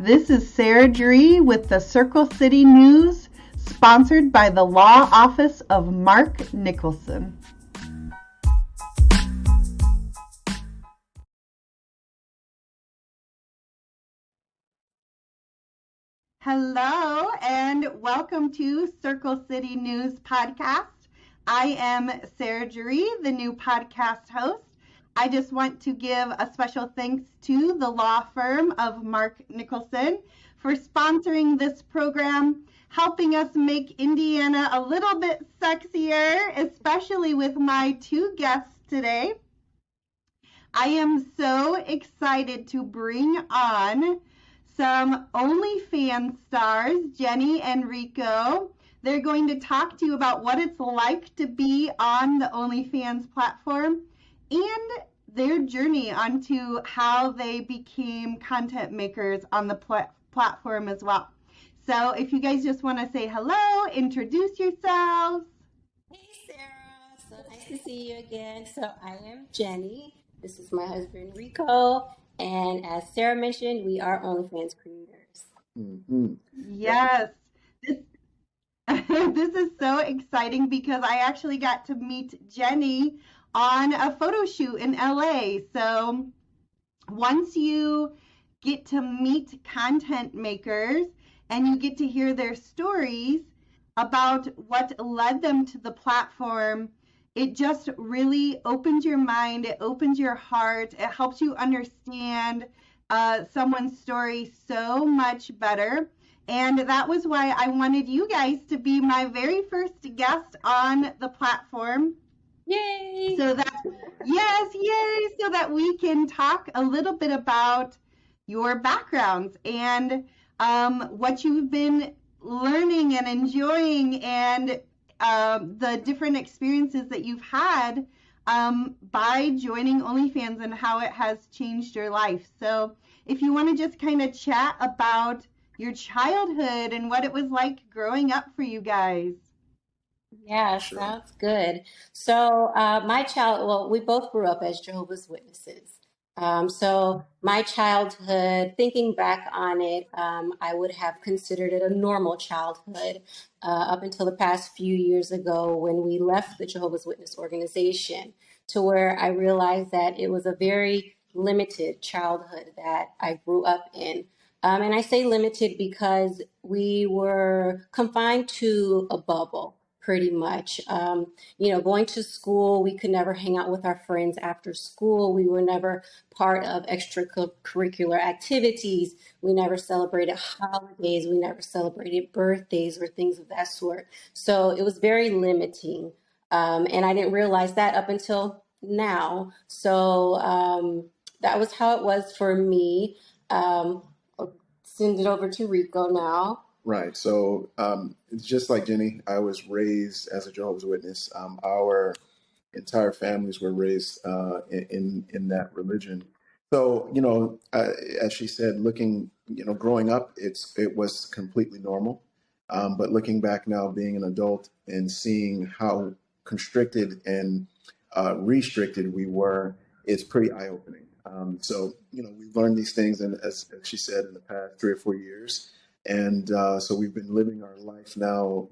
This is Sarah Dree with the Circle City News, sponsored by the Law Office of Mark Nicholson. Hello and welcome to Circle City News Podcast. I am Sarah Dree, the new podcast host. I just want to give a special thanks to the law firm of Mark Nicholson for sponsoring this program, helping us make Indiana a little bit sexier, especially with my two guests today. I am so excited to bring on some OnlyFans stars, Jenny and Rico. They're going to talk to you about what it's like to be on the OnlyFans platform and their journey onto how they became content makers on the platform as well. So if you guys just want to say hello, introduce yourselves. Hey Sarah, so nice to see you again. So I am Jenny. This is my husband Rico, and as Sarah mentioned, we are OnlyFans creators. Mm-hmm. Yes. This, this is so exciting because I actually got to meet Jenny on a photo shoot in LA. So once you get to meet content makers and you get to hear their stories about what led them to the platform, it just really opens your mind, it opens your heart, it helps you understand someone's story so much better. And that was why I wanted you guys to be my very first guest on the platform. Yay! So that, yes, yay, so that we can talk a little bit about your backgrounds and what you've been learning and enjoying and the different experiences that you've had by joining OnlyFans and how it has changed your life. So if you want to just kind of chat about your childhood and what it was like growing up for you guys. Yeah, Sure. sounds good. So, well, we both grew up as Jehovah's Witnesses. So my childhood, thinking back on it, I would have considered it a normal childhood up until the past few years ago when we left the Jehovah's Witness organization, to where I realized that it was a very limited childhood that I grew up in. And I say limited because we were confined to a bubble pretty much. Going to school, we could never hang out with our friends after school. We were never part of extracurricular activities. We never celebrated holidays. We never celebrated birthdays or things of that sort. So it was very limiting. And I didn't realize that up until now. So that was how it was for me. I'll send it over to Rico now. Right. So it's just like Jenny, I was raised as a Jehovah's Witness. Our entire families were raised in that religion. So as she said, looking, growing up, it was completely normal. But looking back now, being an adult and seeing how constricted and restricted we were, it's pretty eye-opening. We've learned these things, and as she said, in the past 3 or 4 years. And so we've been living our life now,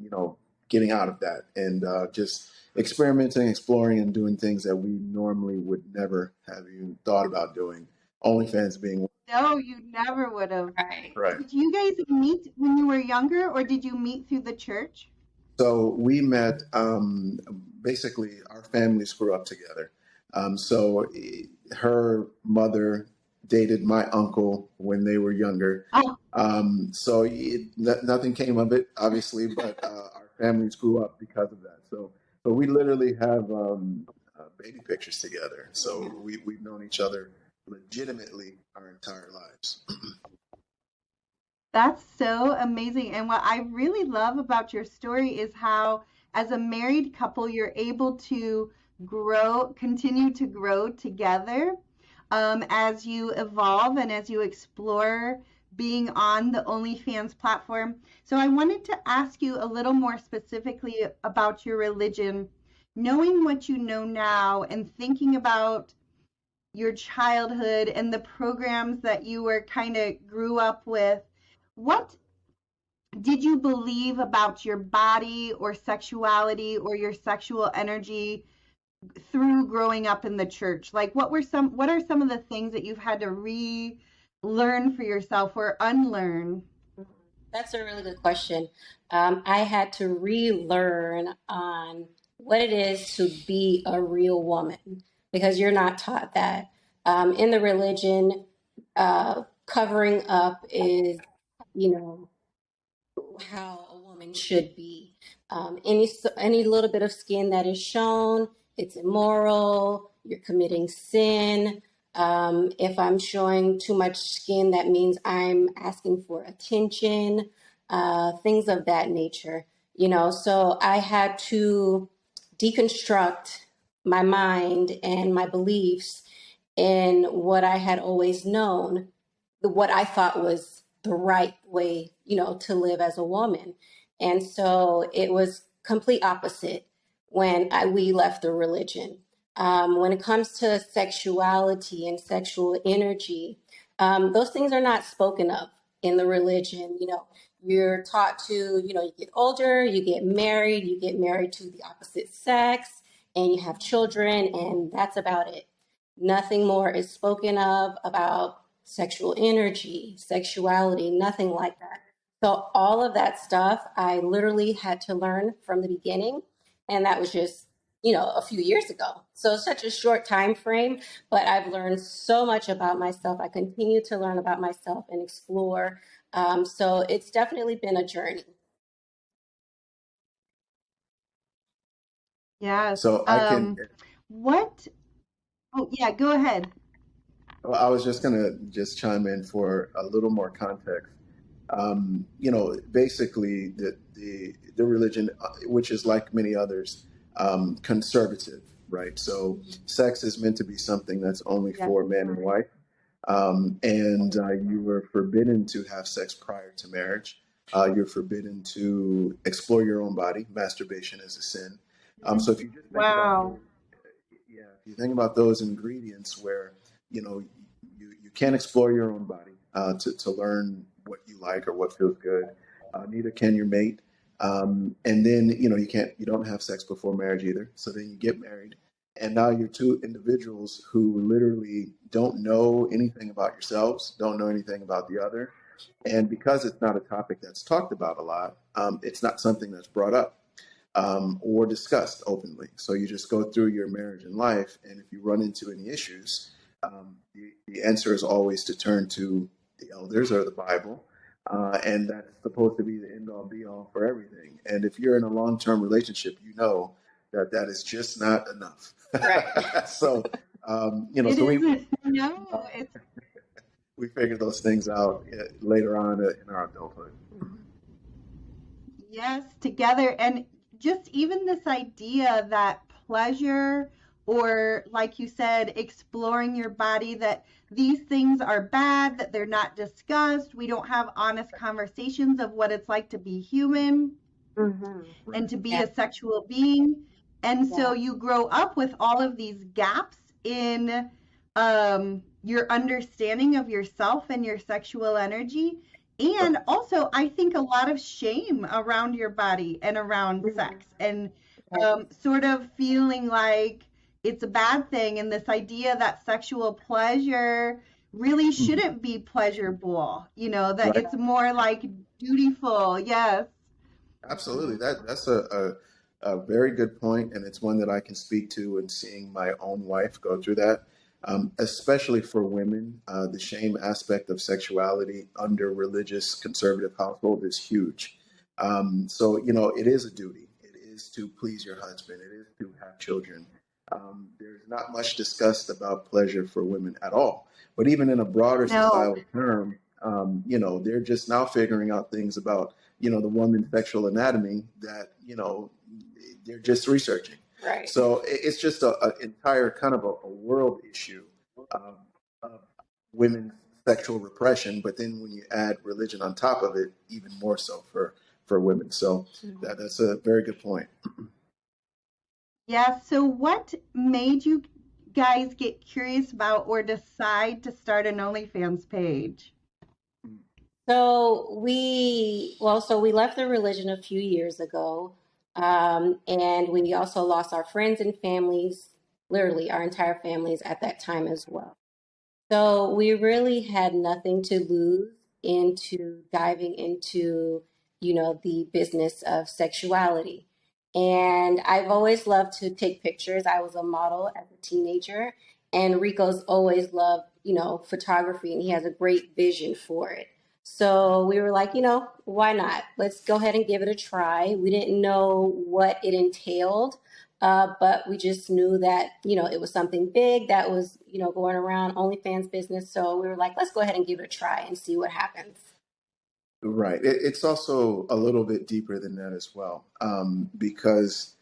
getting out of that and just experimenting, exploring, and doing things that we normally would never have even thought about doing. OnlyFans being one. No, you never would have. Right. Did you guys meet when you were younger, or did you meet through the church? So we met, basically, our families grew up together. Her mother dated my uncle when they were younger. Oh, Nothing came of it, obviously, but our families grew up because of that. So we literally have baby pictures together. So we've known each other legitimately our entire lives. that's so amazing. And what I really love about your story is how, as a married couple, you're able to continue to grow together as you evolve and as you explore being on the OnlyFans platform. So I wanted to ask you a little more specifically about your religion, knowing what you know now and thinking about your childhood and the programs that you were kind of grew up with, what did you believe about your body or sexuality or your sexual energy through growing up in the church? Like what are some of the things that you've had to relearn for yourself or unlearn? That's a really good question. I had to relearn on what it is to be a real woman because you're not taught that. In the religion, covering up is, you know, how a woman should be. Any little bit of skin that is shown, it's immoral. You're committing sin. If I'm showing too much skin, that means I'm asking for attention. Things of that nature. So I had to deconstruct my mind and my beliefs in what I had always known, what I thought was the right way, to live as a woman. And so it was complete opposite when we left the religion. When it comes to sexuality and sexual energy, those things are not spoken of in the religion. You're taught to, you get older, you get married to the opposite sex, and you have children, and that's about it. Nothing more is spoken of about sexual energy, sexuality, nothing like that. So all of that stuff I literally had to learn from the beginning. And that was just, a few years ago. So such a short time frame, but I've learned so much about myself. I continue to learn about myself and explore. So it's definitely been a journey. Yes. So I can. What? Oh, yeah, go ahead. Well, I was just gonna just chime in for a little more context. Basically the religion, which is like many others, conservative, right? So sex is meant to be something that's only Yes. for man and wife, and you were forbidden to have sex prior to marriage. You're forbidden to explore your own body. Masturbation is a sin. So if you just think about Wow. those, yeah, if you think about those ingredients where you can't explore your own body to learn what you like or what feels good. Neither can your mate. And then you don't have sex before marriage either. So then you get married, and now you're two individuals who literally don't know anything about yourselves, don't know anything about the other, and because it's not a topic that's talked about a lot, it's not something that's brought up or discussed openly. So you just go through your marriage and life, and if you run into any issues, the answer is always to turn to the elders or the Bible, and that's supposed to be the end all be all for everything. And if you're in a long term relationship, you know that that is just not enough. Right. So, It so isn't. No, it's we figured those things out later on in our adulthood. yes, together. And just even this idea that pleasure, or like you said, exploring your body, that these things are bad, that they're not discussed. We don't have honest conversations of what it's like to be human Mm-hmm. and to be Yeah. a sexual being. And so Yeah. you grow up with all of these gaps in your understanding of yourself and your sexual energy. And also, I think a lot of shame around your body and around Mm-hmm. sex, and Right. sort of feeling like it's a bad thing. And this idea that sexual pleasure really Mhm. shouldn't be pleasurable, that Right. it's more like dutiful. Yes. Absolutely. That's a very good point, and it's one that I can speak to in seeing my own wife go through that. Especially for women, the shame aspect of sexuality under religious conservative household is huge. So it is a duty. It is to please your husband. It is to have children. There's not much discussed about pleasure for women at all. But even in a broader No. societal term, they're just now figuring out things about the woman's sexual anatomy that they're just researching. Right. So it's just an entire kind of a world issue of women's sexual repression. But then when you add religion on top of it, even more so for women. So Mm-hmm. that's a very good point. Yeah. So what made you guys get curious about or decide to start an OnlyFans page? So we left the religion a few years ago, and we also lost our friends and families, literally our entire families at that time as well. So we really had nothing to lose into diving into, the business of sexuality. And I've always loved to take pictures. I was a model as a teenager, and Rico's always loved, photography, and he has a great vision for it. So we were like, why not? Let's go ahead and give it a try. We didn't know what it entailed, but we just knew that, it was something big that was, going around OnlyFans business. So we were like, let's go ahead and give it a try and see what happens. Right. It's also a little bit deeper than that as well, because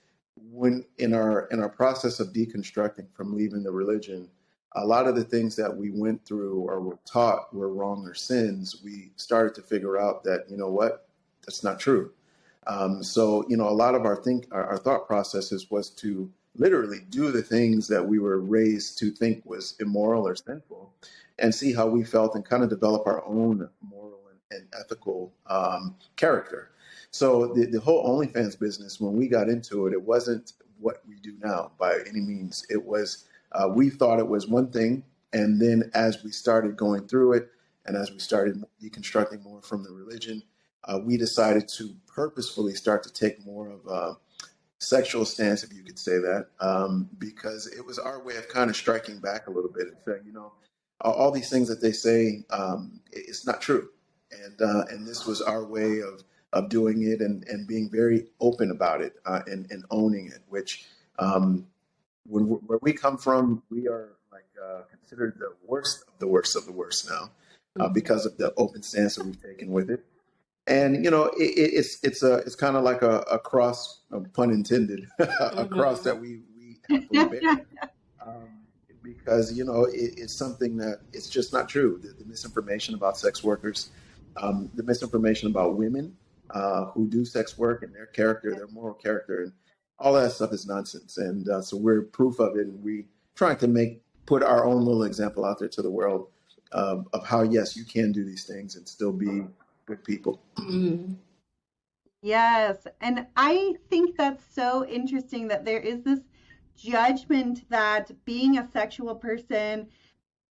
when in our process of deconstructing from leaving the religion, a lot of the things that we went through or were taught were wrong or sins. We started to figure out that, you know what, that's not true. So a lot of our thought processes was to literally do the things that we were raised to think was immoral or sinful, and see how we felt and kind of develop our own moral and ethical character. So the whole OnlyFans business, when we got into it, it wasn't what we do now by any means. It was we thought it was one thing, and then as we started going through it, and as we started deconstructing more from the religion, we decided to purposefully start to take more of a sexual stance, if you could say that, because it was our way of kind of striking back a little bit and saying, all these things that they say, it's not true. And this was our way of doing it and being very open about it and owning it, which where we come from, we are like considered the worst of the worst of the worst now because of the open stance that we've taken with it. And it's kind of like a cross, pun intended, a cross that we have to bear, um, because it's something that it's just not true. The misinformation about sex workers, the misinformation about women who do sex work and their character, their moral character, and all that stuff is nonsense. And so we're proof of it, and we trying to put our own little example out there to the world of how yes, you can do these things and still be good people. Yes, and I think that's so interesting that there is this judgment that being a sexual person,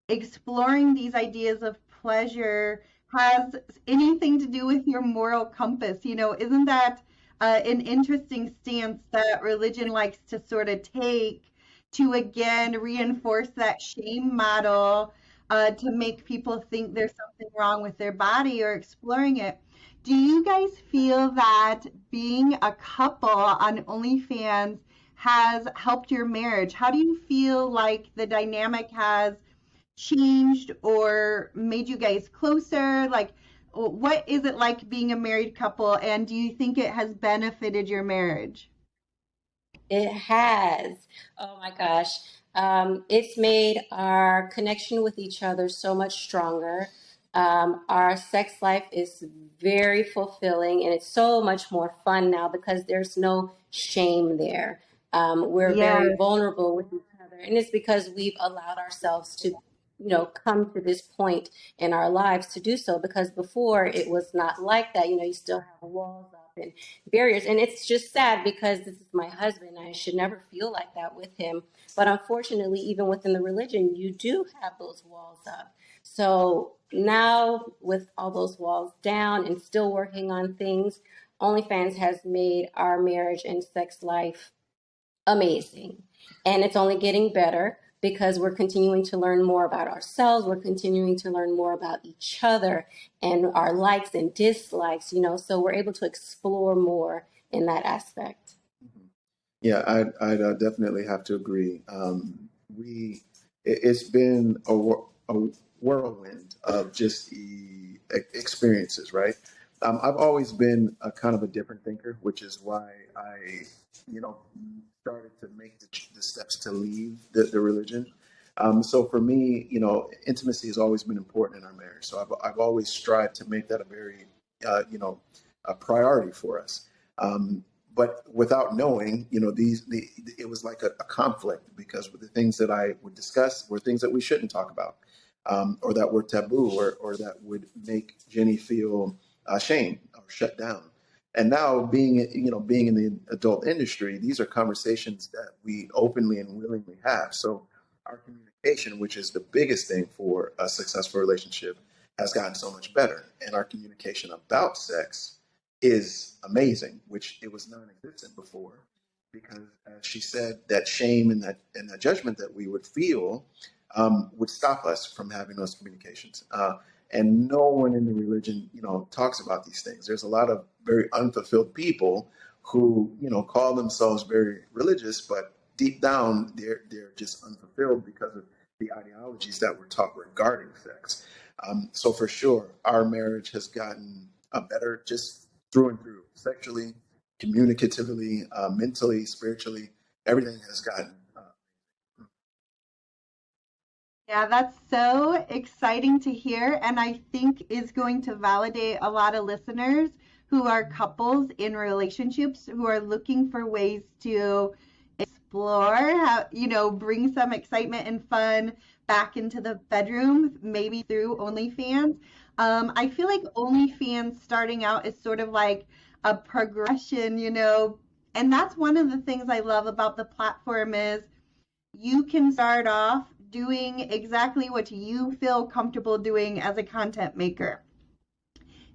exploring these ideas of pleasure has anything to do with your moral compass. Isn't that an interesting stance that religion likes to sort of take to again reinforce that shame model, to make people think there's something wrong with their body or exploring it? Do you guys feel that being a couple on OnlyFans has helped your marriage? How do you feel like the dynamic has changed or made you guys closer? Like, what is it like being a married couple, and do you think it has benefited your marriage? It has. Oh my gosh. It's made our connection with each other so much stronger. Our sex life is very fulfilling and it's so much more fun now because there's no shame there. We're very Yes. vulnerable with each other, and it's because we've allowed ourselves to, come to this point in our lives to do so. Because before it was not like that. You still have walls up and barriers, and it's just sad because this is my husband. I should never feel like that with him, but unfortunately, even within the religion, you do have those walls up. So now, with all those walls down and still working on things, OnlyFans has made our marriage and sex life amazing. And it's only getting better because we're continuing to learn more about ourselves. We're continuing to learn more about each other and our likes and dislikes, so we're able to explore more in that aspect. Yeah, I'd definitely have to agree. It's been a whirlwind of just experiences, right? I've always been a kind of a different thinker, which is why I, you know, started to make the steps to leave the religion. So for me, intimacy has always been important in our marriage. So I've always strived to make that a very, a priority for us. but without knowing, it was like a conflict, because the things that I would discuss were things that we shouldn't talk about, or that were taboo, or that would make Jenny feel ashamed or shut down. And now being in the adult industry, these are conversations that we openly and willingly have. So our communication, which is the biggest thing for a successful relationship, has gotten so much better. And our communication about sex is amazing, which it was non-existent before, because as she said, that shame and that judgment that we would feel would stop us from having those communications. And no one in the religion, talks about these things. There's a lot of very unfulfilled people who, call themselves very religious, but deep down they're just unfulfilled because of the ideologies that were taught regarding sex. So for sure, our marriage has gotten better just through and through, sexually, communicatively, mentally, spiritually. Everything has gotten. Yeah, that's so exciting to hear, and I think is going to validate a lot of listeners who are couples in relationships who are looking for ways to explore how, bring some excitement and fun back into the bedroom, maybe through OnlyFans. I feel like OnlyFans starting out is sort of like a progression, and that's one of the things I love about the platform is you can start off doing exactly what you feel comfortable doing as a content maker.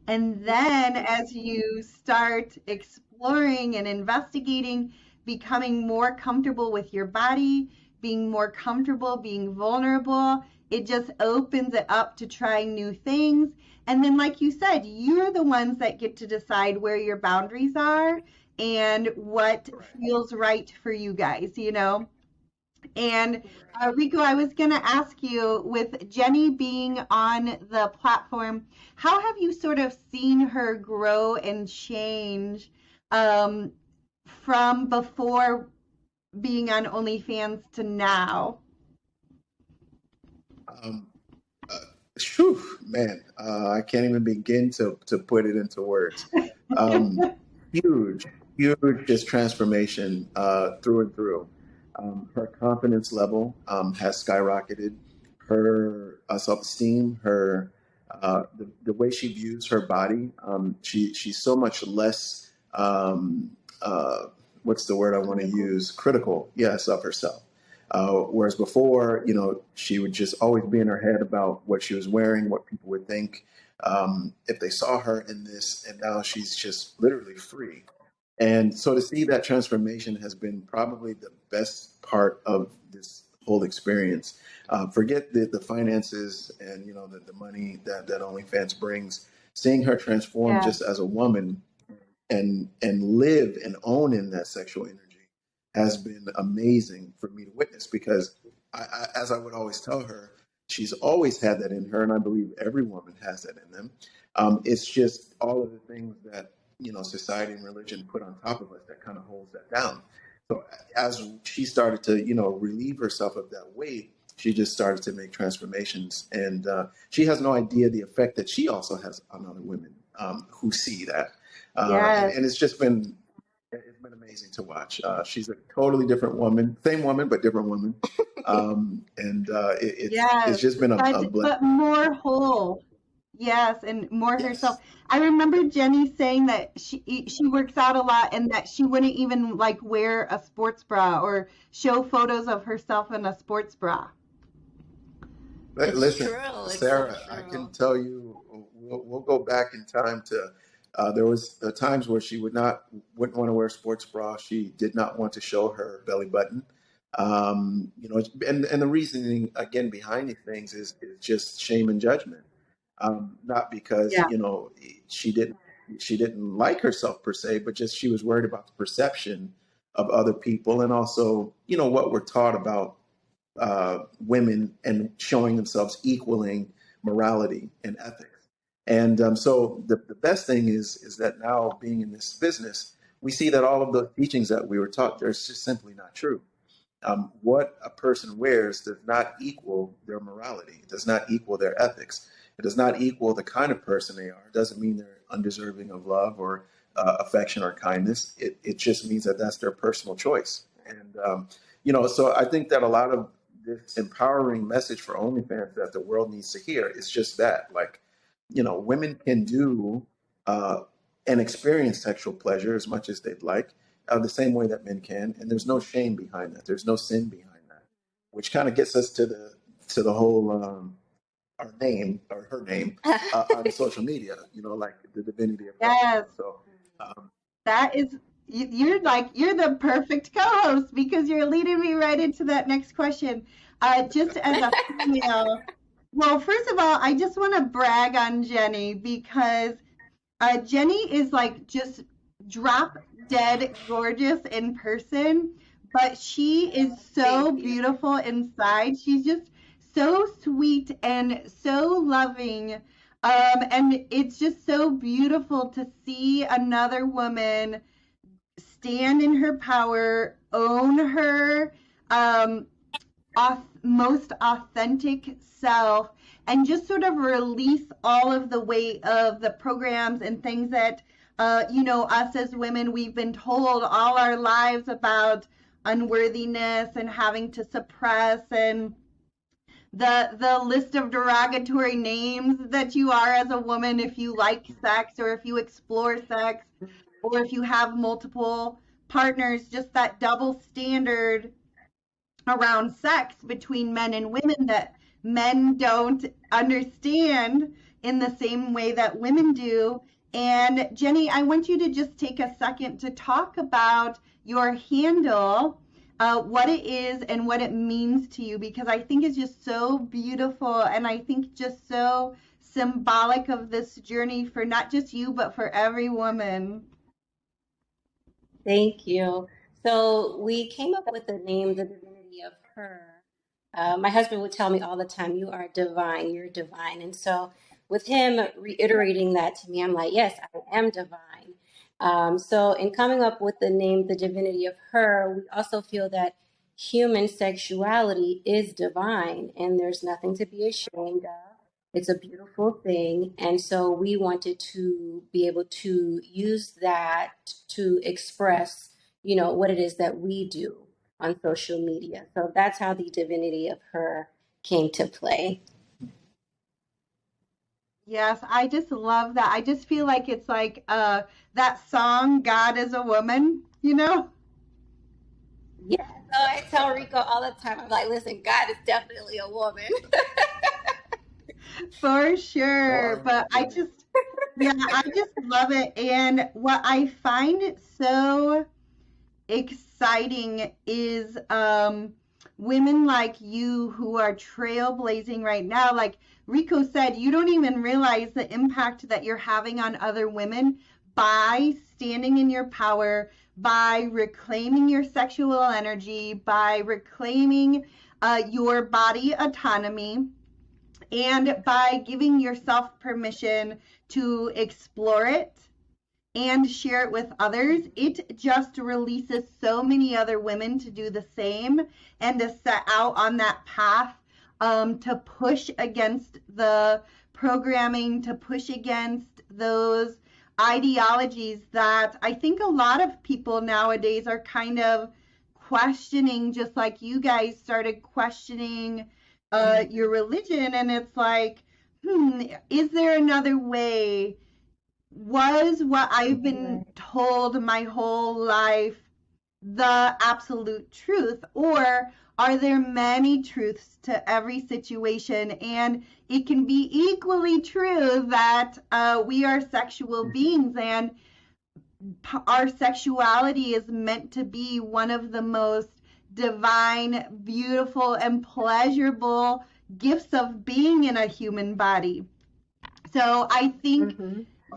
And then as you start exploring and investigating, becoming more comfortable with your body, being more comfortable, being vulnerable, it just opens it up to trying new things. And then, like you said, you're the ones that get to decide where your boundaries are and what feels right for you guys. And Rico, I was going to ask you, with Jenny being on the platform, how have you sort of seen her grow and change from before being on OnlyFans to now? Um, Phew, man, I can't even begin to put it into words. Um, huge, huge just transformation through and through. Her confidence level has skyrocketed. Her self-esteem, the way she views her body, she's so much less. What's the word I want to use? Critical, yes, of herself. Whereas before, she would just always be in her head about what she was wearing, what people would think if they saw her in this, and now she's just literally free. And so to see that transformation has been probably the best part of this whole experience. Forget the finances and the money that OnlyFans brings. Seeing her transform Yeah. just as a woman and live and own in that sexual energy has been amazing for me to witness, because as I would always tell her, she's always had that in her, and I believe every woman has that in them. It's just all of the things that society and religion put on top of us that kind of holds that down. So as she started to relieve herself of that weight, she just started to make transformations, and she has no idea the effect that she also has on other women who see that. Yes. And it's been amazing to watch. She's a totally different woman, same woman, but different woman. It's Yes, just been a blessing. but more whole. Yes, and more herself. Yes. I remember Jenny saying that she works out a lot and that she wouldn't even like wear a sports bra or show photos of herself in a sports bra. It's Listen, true. It's so Sarah, I can true. tell you, we'll go back in time to there was times where she wouldn't want to wear a sports bra. She did not want to show her belly button. And the reasoning again behind these things is just shame and judgment. Not because Yeah. she didn't like herself per se, but just she was worried about the perception of other people, and also what we're taught about women and showing themselves equaling morality and ethics. And so the best thing is that now being in this business, we see that all of the teachings that we were taught, they're just simply not true. What a person wears does not equal their morality. It does not equal their ethics. It does not equal the kind of person they are. It doesn't mean they're undeserving of love or affection or kindness. It just means that that's their personal choice. And, so I think that a lot of this empowering message for OnlyFans that the world needs to hear is just that, like, women can do and experience sexual pleasure as much as they'd like, the same way that men can. And there's no shame behind that. There's no sin behind that, which kind of gets us to the whole, our name or her name on social media, like the Divinity of Her. Yes. So that is, you're the perfect co-host because you're leading me right into that next question. Just as a female, well, first of all, I just want to brag on Jenny because Jenny is like just drop dead gorgeous in person, but she is so beautiful inside. She's just so sweet and so loving. And it's just so beautiful to see another woman stand in her power, own her most authentic self, and just sort of release all of the weight of the programs and things that, us as women, we've been told all our lives about unworthiness and having to suppress, and the list of derogatory names that you are as a woman if you like sex or if you explore sex or if you have multiple partners, just that double standard around sex between men and women that men don't understand in the same way that women do. And Jenny, I want you to just take a second to talk about your handle, what it is and what it means to you, because I think it's just so beautiful and I think just so symbolic of this journey for not just you, but for every woman. Thank you. So we came up with the name, the Divinity of Her. My husband would tell me all the time, you are divine, you're divine. And so with him reiterating that to me, I'm like, yes, I am divine. So in coming up with the name, the Divinity of Her, we also feel that human sexuality is divine and there's nothing to be ashamed of. It's a beautiful thing. And so we wanted to be able to use that to express, what it is that we do on social media. So that's how the Divinity of Her came to play. Yes, I just love that. I just feel like it's like that song, God is a Woman, Yeah, so I tell Rico all the time, I'm like, listen, God is definitely a woman. For sure. But I just love it. And what I find so exciting is women like you who are trailblazing right now. Like Rico said, you don't even realize the impact that you're having on other women by standing in your power, by reclaiming your sexual energy, by reclaiming your body autonomy, and by giving yourself permission to explore it and share it with others. It just releases so many other women to do the same and to set out on that path, to push against the programming, to push against those ideologies that I think a lot of people nowadays are kind of questioning, just like you guys started questioning your religion. And it's like, is there another way? Was what I've been told my whole life the absolute truth, or are there many truths to every situation? And it can be equally true that we are sexual beings, and our sexuality is meant to be one of the most divine, beautiful, and pleasurable gifts of being in a human body. So I think,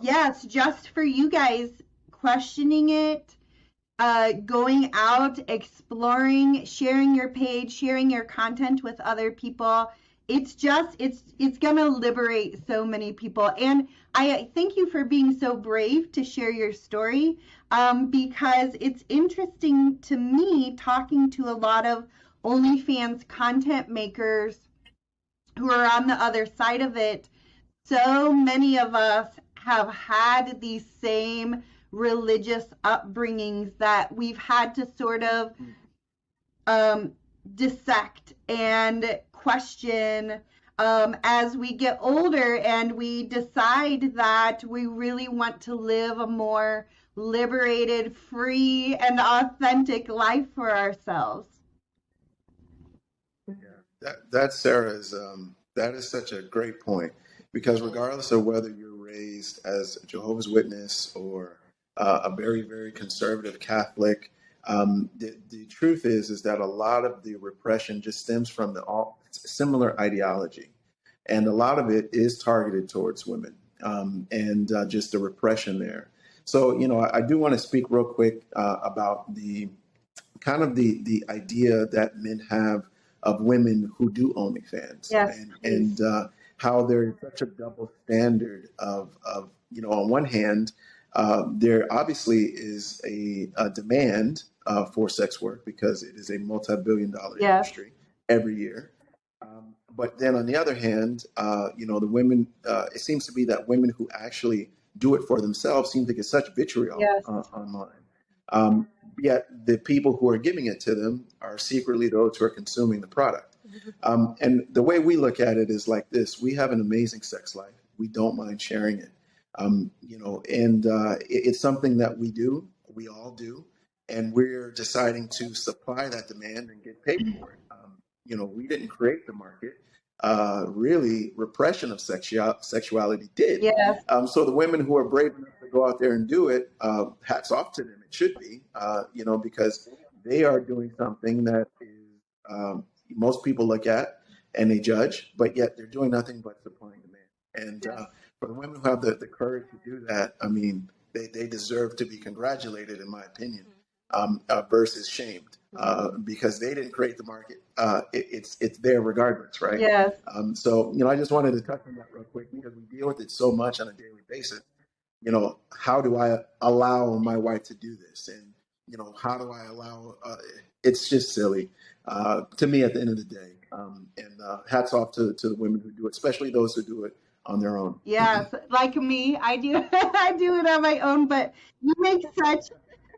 yes, just for you guys questioning it, going out, exploring, sharing your page, sharing your content with other people, it's gonna liberate so many people. And I thank you for being so brave to share your story, because it's interesting to me talking to a lot of OnlyFans content makers who are on the other side of it. So many of us have had these same religious upbringings that we've had to sort of dissect and question as we get older and we decide that we really want to live a more liberated, free, and authentic life for ourselves. Yeah, that Sarah is that is such a great point, because regardless of whether you're raised as a Jehovah's Witness or a very, very conservative Catholic, the truth is that a lot of the repression just stems from the all similar ideology, and a lot of it is targeted towards women, and just the repression there. So, I do want to speak real quick about the kind of the idea that men have of women who do OnlyFans, Yes, and how there's such a double standard of on one hand, there obviously is a demand for sex work because it is a multi-billion-dollar yes, industry every year. But then on the other hand, the women, it seems to be that women who actually do it for themselves seem to get such vitriol yes, online. Yet the people who are giving it to them are secretly those who are consuming the product. And the way we look at it is like this: we have an amazing sex life. We don't mind sharing it. And it's something that we all do, and we're deciding to supply that demand and get paid for it. We didn't create the market. Really, repression of sexuality did. yes, So the women who are brave enough to go out there and do it, hats off to them. It should be, because they are doing something that is most people look at and they judge, but yet they're doing nothing but supplying demand. And yes, for the women who have the courage to do that, I mean, they deserve to be congratulated, in my opinion, versus shamed, because they didn't create the market. It's there regardless, right? yes, So, I just wanted to touch on that real quick because we deal with it so much on a daily basis. How do I allow my wife to do this? And, how do I allow, it's just silly to me at the end of the day. And hats off to the women who do it, especially those who do it on their own. yes. Like me, I do. I do it on my own. But you make such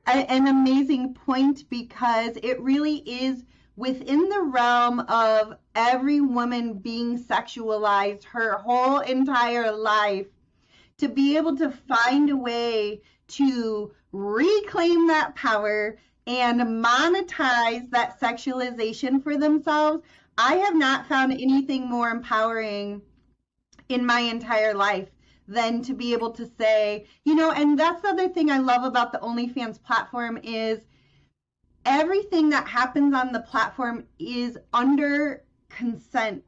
an amazing point because it really is within the realm of every woman being sexualized her whole entire life to be able to find a way to reclaim that power and monetize that sexualization for themselves. I have not found anything more empowering in my entire life than to be able to say, and that's the other thing I love about the OnlyFans platform is everything that happens on the platform is under consent.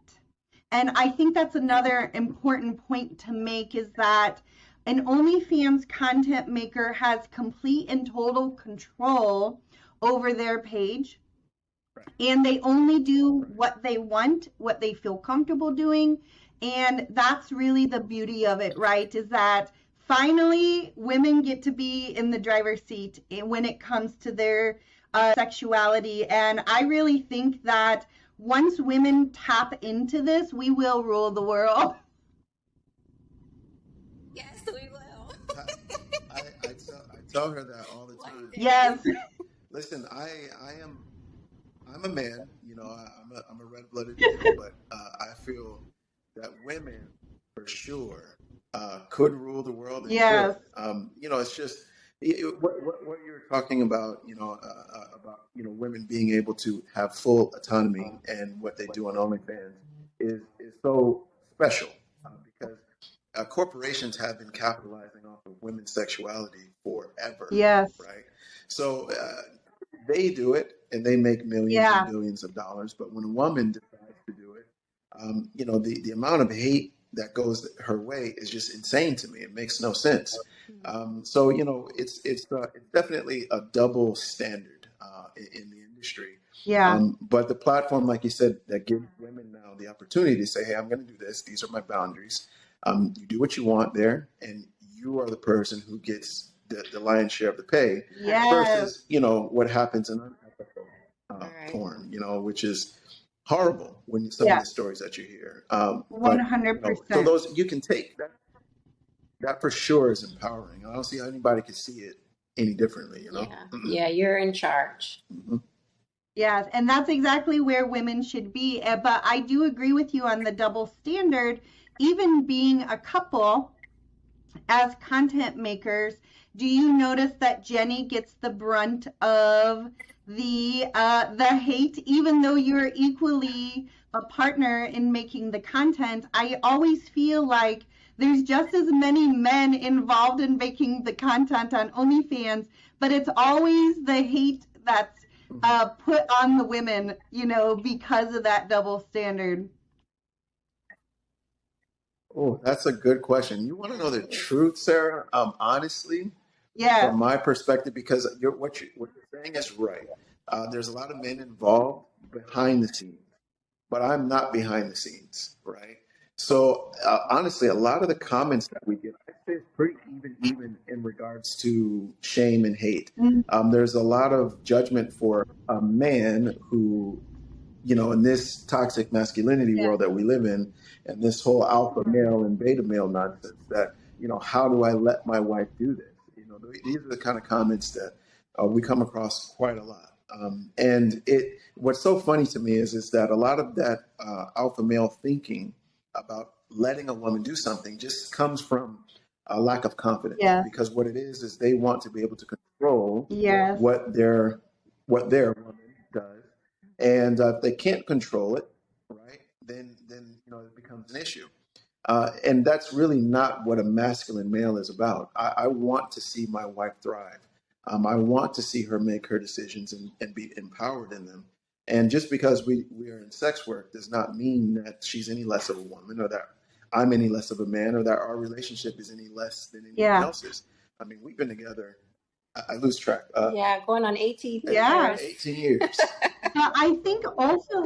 And I think that's another important point to make is that an OnlyFans content maker has complete and total control over their page. And they only do what they want, what they feel comfortable doing. And that's really the beauty of it, right? Is that finally women get to be in the driver's seat when it comes to their sexuality. And I really think that once women tap into this, we will rule the world. Yes, we will. I tell her that all the time. Yes. Listen, I'm a man, I'm a red-blooded male, but I feel that women for sure could rule the world and Yes. should. It's just what you're talking about, about women being able to have full autonomy and what they do on OnlyFans is so special because corporations have been capitalizing off of women's sexuality forever. Yes. Right. So they do it and they make millions Yeah. and billions of dollars. But when a woman decides to do it, the amount of hate that goes her way is just insane to me. It makes no sense. So it's definitely a double standard in the industry. Yeah. But the platform, like you said, that gives women now the opportunity to say, "Hey, I'm going to do this. These are my boundaries. You do what you want there, and you are the person who gets the lion's share of the pay." Yes. Versus what happens in unethical porn, which is horrible when some of the stories that you hear. 100%. So those you can take that for sure is empowering. I don't see how anybody could see it any differently, you know? Yeah, you're in charge. Mhm. Yes, and that's exactly where women should be. But I do agree with you on the double standard. Even being a couple as content makers, do you notice that Jenny gets the brunt of the hate, even though you're equally a partner in making the content? I always feel like there's just as many men involved in making the content on OnlyFans, but it's always the hate that's put on the women, because of that double standard. Oh, that's a good question. You want to know the truth, Sarah? Honestly, Yes. from my perspective, because what you're saying is right. There's a lot of men involved behind the scenes, but I'm not behind the scenes, right? So honestly, a lot of the comments that we get, I say it's pretty even in regards to shame and hate. There's a lot of judgment for a man who, in this toxic masculinity Yes. world that we live in, and this whole alpha male and beta male nonsense that, how do I let my wife do this? These are the kind of comments that we come across quite a lot. And what's so funny to me is that a lot of that alpha male thinking about letting a woman do something just comes from a lack of confidence. Yes. Because what it is they want to be able to control Yes. what their woman does, and if they can't control it, right, then it becomes an issue. And that's really not what a masculine male is about. I want to see my wife thrive. I want to see her make her decisions and be empowered in them. And just because we are in sex work does not mean that she's any less of a woman, or that I'm any less of a man, or that our relationship is any less than anyone else's. I mean, we've been together. I lose track. Going on 18 Yes. years. 18 years. But I think also,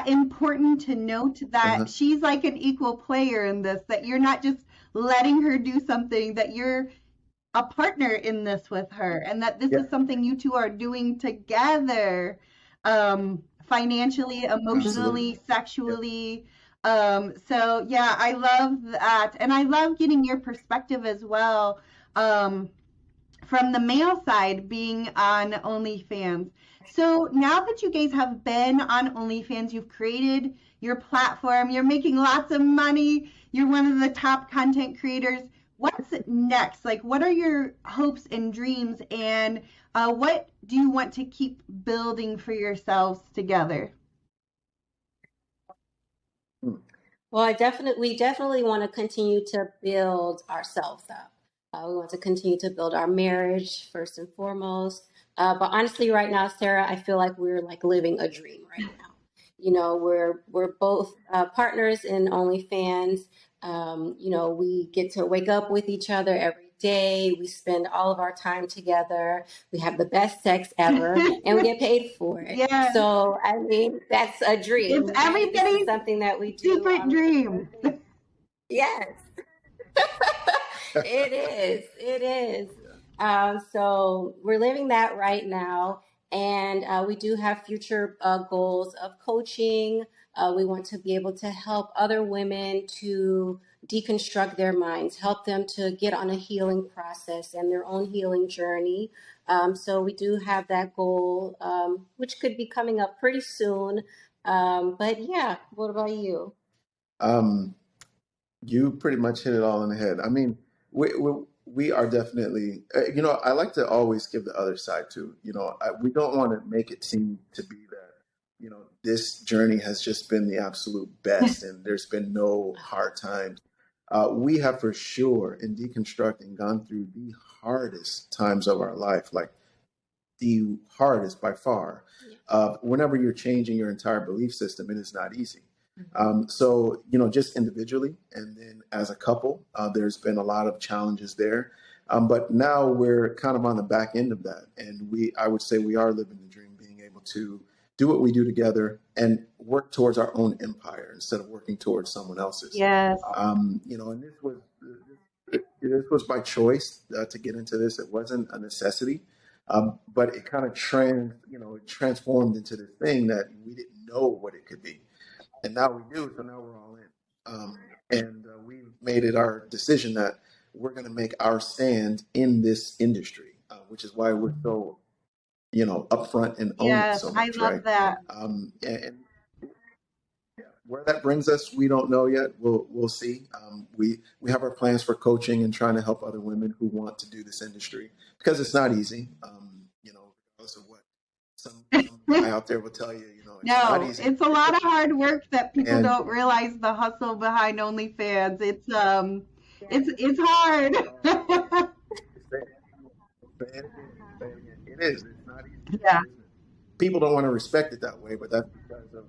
important to note that she's like an equal player in this, that you're not just letting her do something, that you're a partner in this with her, and that this is something you two are doing together, financially, emotionally, sexually. So yeah, I love that. And I love getting your perspective as well. From the male side, being on OnlyFans. So now that you guys have been on OnlyFans, you've created your platform, you're making lots of money, you're one of the top content creators. What's next? Like, what are your hopes and dreams, and what do you want to keep building for yourselves together? Well, we definitely want to continue to build ourselves up. We want to continue to build our marriage first and foremost. But honestly, right now, Sarah, I feel like we're like living a dream right now. We're both partners in OnlyFans. We get to wake up with each other every day. We spend all of our time together. We have the best sex ever, and we get paid for it. Yes. So, I mean, that's a dream. It's everybody's something that we do secret dream. Yes. It is. So we're living that right now. And we do have future goals of coaching. We want to be able to help other women to deconstruct their minds, help them to get on a healing process and their own healing journey. So we do have that goal, which could be coming up pretty soon. But yeah, what about you? You pretty much hit it all on the head. I mean, we are definitely, I like to always give the other side too. We don't want to make it seem to be that, this journey has just been the absolute best and there's been no hard times. We have for sure, in deconstructing, gone through the hardest times of our life, like the hardest by far. Whenever you're changing your entire belief system, it is not easy. So, just individually and then as a couple, there's been a lot of challenges there. But now we're kind of on the back end of that. And I would say we are living the dream, being able to do what we do together and work towards our own empire instead of working towards someone else's. Yes. And this was by choice to get into this. It wasn't a necessity. But it kind of transformed into this thing that we didn't know what it could be. And now we do, so now we're all in. And we made it our decision that we're going to make our stand in this industry, which is why we're so, upfront and own it Yes, so I much, love right? that. And where that brings us, we don't know yet. We'll see. We have our plans for coaching and trying to help other women who want to do this industry because it's not easy. Regardless of what some guy out there will tell you, it's not No, easy. it's a lot of hard work that people And don't realize the hustle behind OnlyFans. It's hard. say it again. It is. It's not easy. It's Yeah. a business. People don't want to respect it that way, but that's because of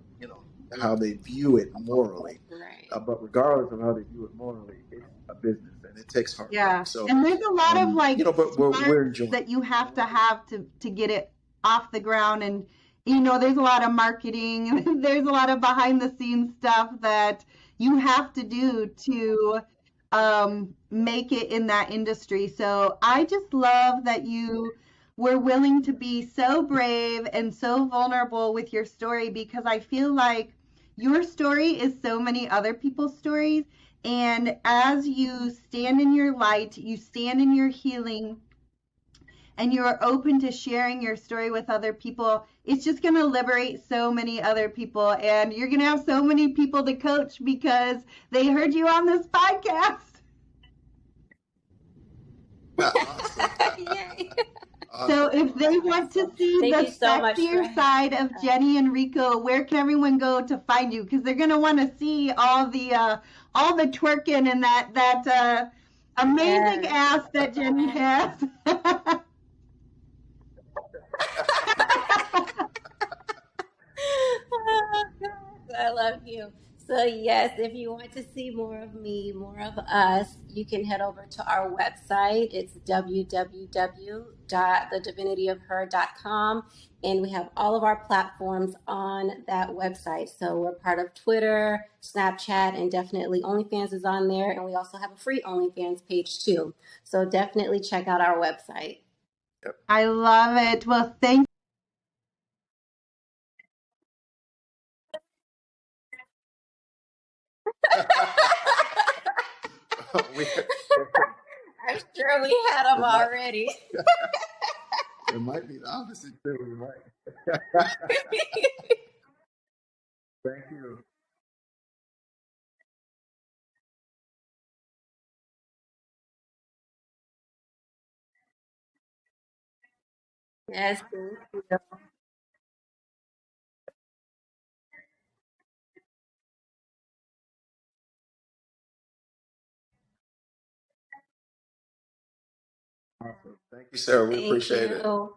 how they view it morally. Right. But regardless of how they view it morally, it's a business and it takes hard Yeah. work. So, And there's a lot of but we're smarts enjoying that it. you have to get it off the ground. And there's a lot of marketing, there's a lot of behind the scenes stuff that you have to do to make it in that industry. So I just love that you were willing to be so brave and so vulnerable with your story, because I feel like your story is so many other people's stories. And as you stand in your light, you stand in your healing, and you're open to sharing your story with other people, it's just going to liberate so many other people. And you're going to have so many people to coach because they heard you on this podcast. Awesome. Yay. So Awesome. if they want to see Thank the you so much for sexier side of having us. Jenny and Rico, where can everyone go to find you? Because they're going to want to see all the twerking and that amazing Yes. ass that Jenny has. Oh, God, I love you. So, yes, if you want to see more of me, more of us, you can head over to our website. It's www.thedivinityofher.com. And we have all of our platforms on that website. So, we're part of Twitter, Snapchat, and definitely OnlyFans is on there. And we also have a free OnlyFans page too. So, definitely check out our website. Yep. I love it. Well, thank I'm sure we had them it might already. it might be the opposite too. We might. Thank you. Yes, thank you. Awesome. Thank you, Sarah. We Thank appreciate it. you.